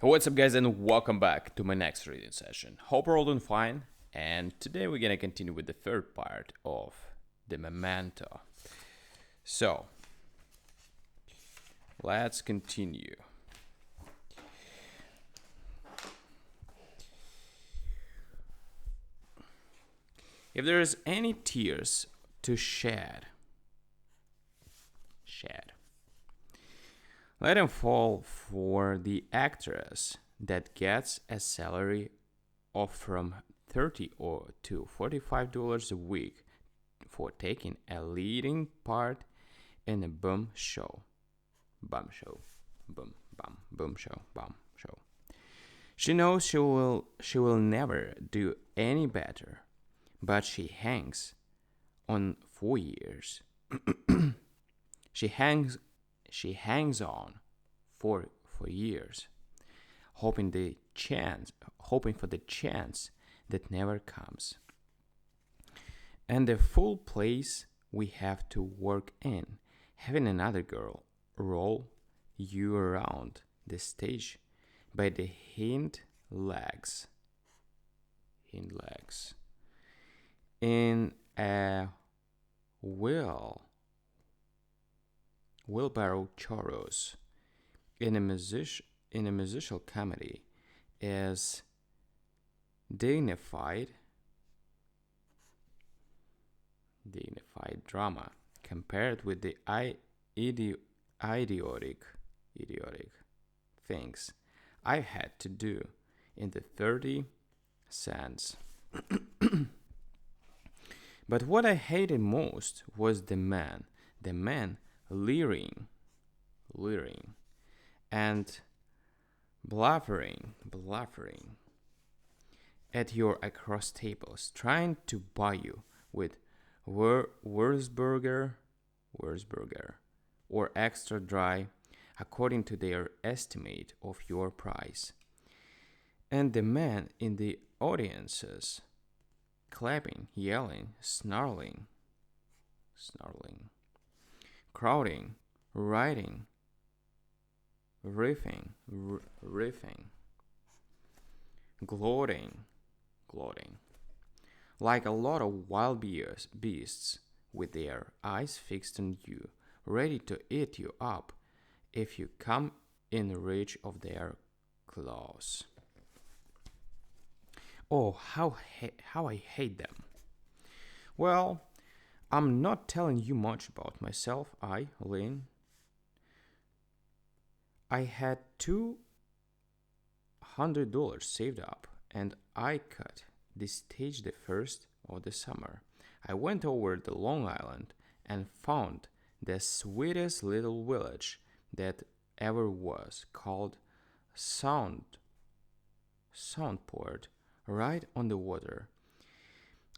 What's up, guys, and welcome back to my next reading session. Hope we're all doing fine. And today we're gonna continue with the third part of the Memento. So, let's continue. If there is any tears to shed, let them fall for the actress that gets a salary of from 30 or to $45 a week for taking a leading part in a boom show. Bum show. Boom bum boom show. Bum show. She knows she will never do any better, but she hangs on 4 years. she hangs she hangs on for years, hoping for the chance that never comes. And the full place we have to work in, having another girl roll you around the stage by the hind legs in a wheel wheelbarrow chorus in a musical comedy is dignified drama compared with the idiotic things I had to do in the 30 cents. But what I hated most was the man leering and bluffering at your across tables, trying to buy you with Wurzburger or extra dry according to their estimate of your price. And the men in the audiences clapping, yelling, snarling, crowding, writing, riffing, gloating, like a lot of wild beasts with their eyes fixed on you, ready to eat you up if you come in reach of their claws. Oh, how I hate them. Well, I'm not telling you much about myself, Lynn. I had $200 saved up, and I cut the stage the first of the summer. I went over to Long Island and found the sweetest little village that ever was, called Soundport, right on the water.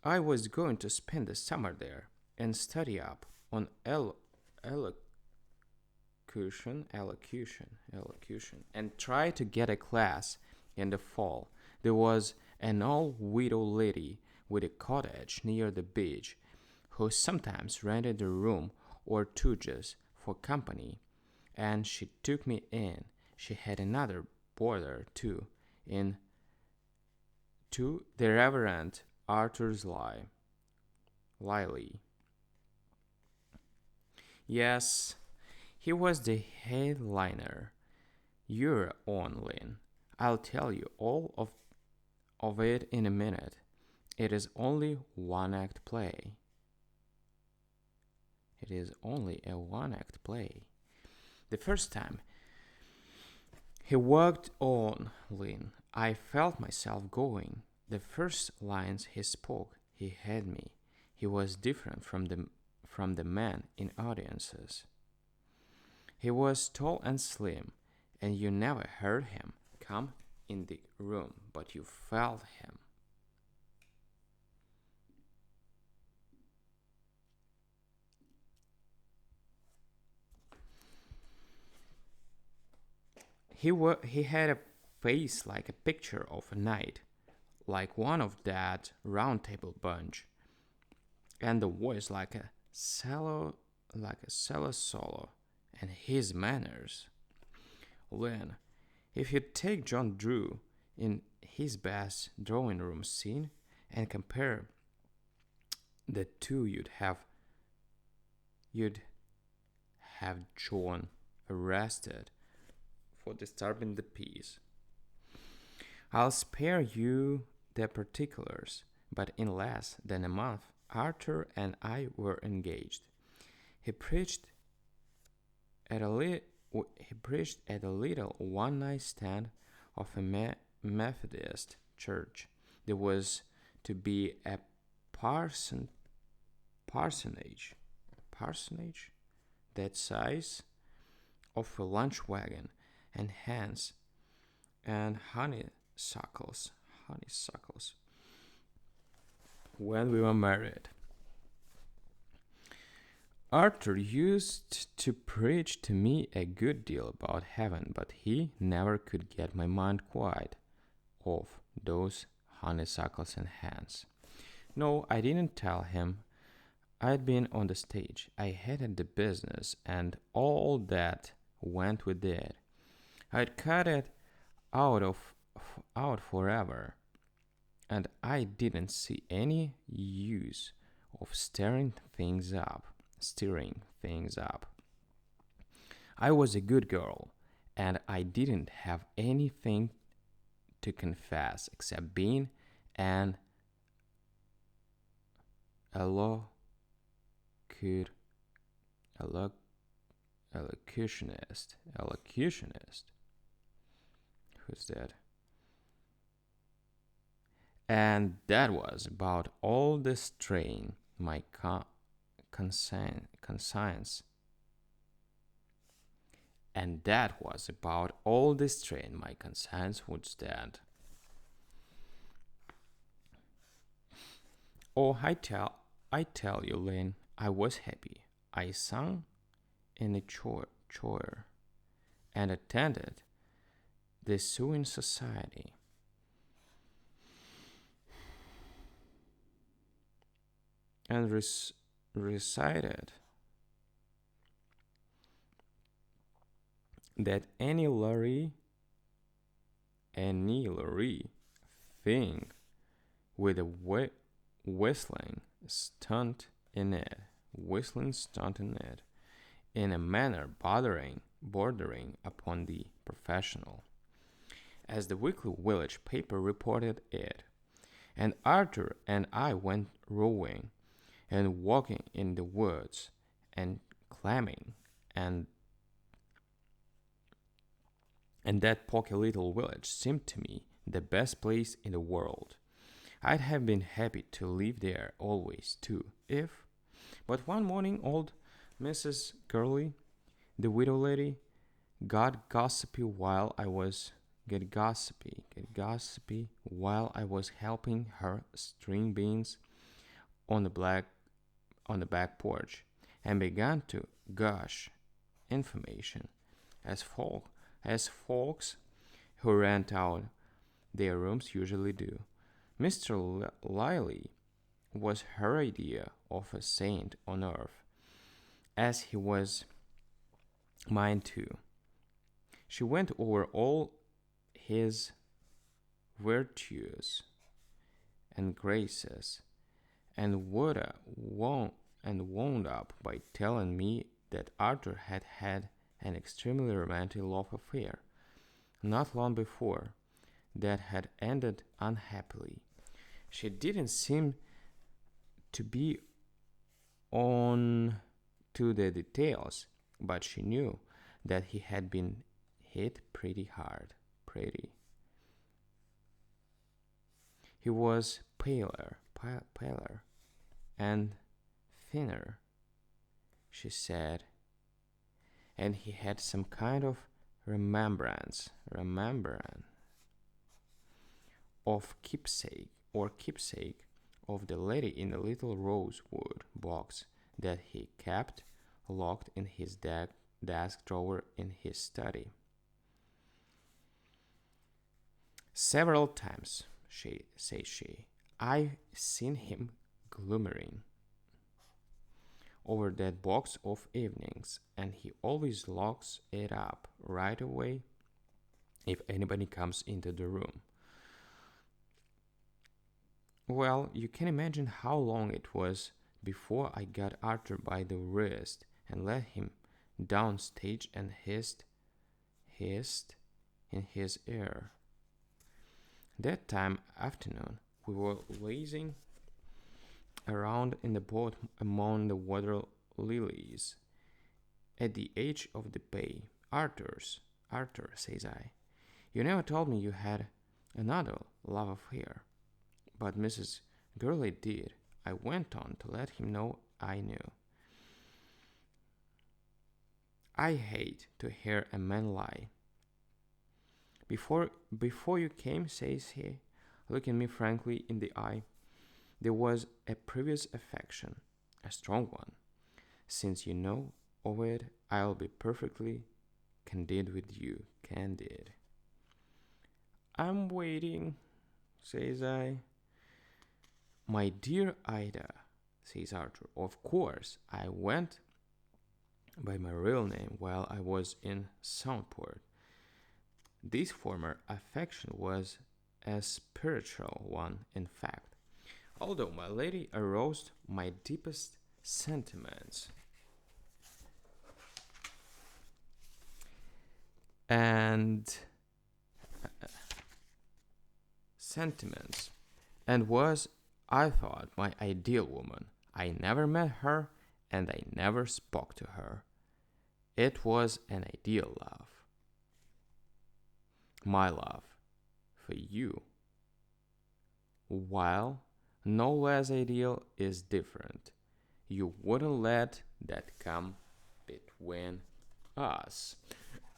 I was going to spend the summer there and study up on elocution, and try to get a class in the fall. There was an old widow lady with a cottage near the beach who sometimes rented a room or two just for company, and she took me in. She had another boarder too, in to the Reverend Arthur's Lily. Yes, he was the headliner. You're on, Lynn. I'll tell you all of it in a minute. It is only one act play. It is only a one act play. The first time he walked on, Lynn, I felt myself going. The first lines he spoke, he had me. He was different from the men in audiences. He was tall and slim, and you never heard him come in the room, but you felt him. He had a face like a picture of a knight, like one of that round table bunch, and the voice like a cello solo, and his manners. Lynn, If you take John Drew in his best drawing room scene and compare the two, you'd have John arrested for disturbing the peace. I'll spare you the particulars, but in less than a month, Arthur and I were engaged. He preached at a li- he preached at a little one-night stand of a Methodist church. There was to be a parson parsonage parsonage that size of a lunch wagon and hens and honeysuckles when we were married. Arthur used to preach to me a good deal about heaven, but he never could get my mind quite off those honeysuckles and hens. No, I didn't tell him I'd been on the stage. I hated the business and all that went with it. I'd cut it out forever, and I didn't see any use of stirring things up. I was a good girl, and I didn't have anything to confess except being an allocutionist. Elocutionist. Who's that? And that was about all the strain my conscience. And that was about all the strain my conscience would stand. Oh, I tell you, Lynn, I was happy. I sang in the choir and attended the sewing society. And recited that any lorry thing with a whistling stunt in it, in a manner bordering upon the professional, as the weekly village paper reported it. And Arthur and I went rowing and walking in the woods and climbing and that poky little village seemed to me the best place in the world. I'd have been happy to live there always too, but one morning old Mrs. Gurley, the widow lady, got gossipy while I was helping her string beans on the back porch, and began to gush information as folks who rent out their rooms usually do. Mr. Liley was her idea of a saint on earth, as he was mine too. She went over all his virtues and graces and wound up by telling me that Arthur had had an extremely romantic love affair not long before that had ended unhappily. She didn't seem to be on to the details, but she knew that he had been hit pretty hard. He was paler and thinner, she said, and he had some kind of remembrance of keepsake of the lady in the little rosewood box that he kept locked in his desk drawer in his study. Several times, she, I've seen him glimmering over that box of evenings, and he always locks it up right away if anybody comes into the room. Well, you can imagine how long it was before I got Arthur by the wrist and led him downstage and hissed in his ear. That time afternoon, we were lazing around in the boat among the water lilies at the edge of the bay. Arthur, says I, you never told me you had another love affair. But Mrs. Gurley did. I went on to let him know I knew. I hate to hear a man lie. Before you came, says he, looking me frankly in the eye, there was a previous affection, a strong one. Since you know of it, I'll be perfectly candid with you, candid. I'm waiting, says I. My dear Ida, says Arthur, of course I went by my real name while I was in Southport. This former affection was a spiritual one, in fact, although my lady aroused my deepest sentiments. And was, I thought, my ideal woman. I never met her, and I never spoke to her. It was an ideal love. My love for you, while no less ideal, is different. You wouldn't let that come between us.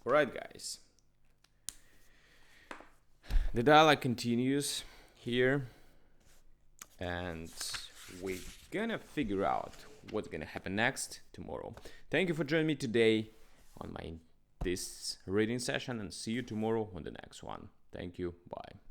Alright, guys. The dialogue continues here, and we're gonna figure out what's gonna happen next tomorrow. Thank you for joining me today on this reading session, and see you tomorrow on the next one. Thank you. Bye.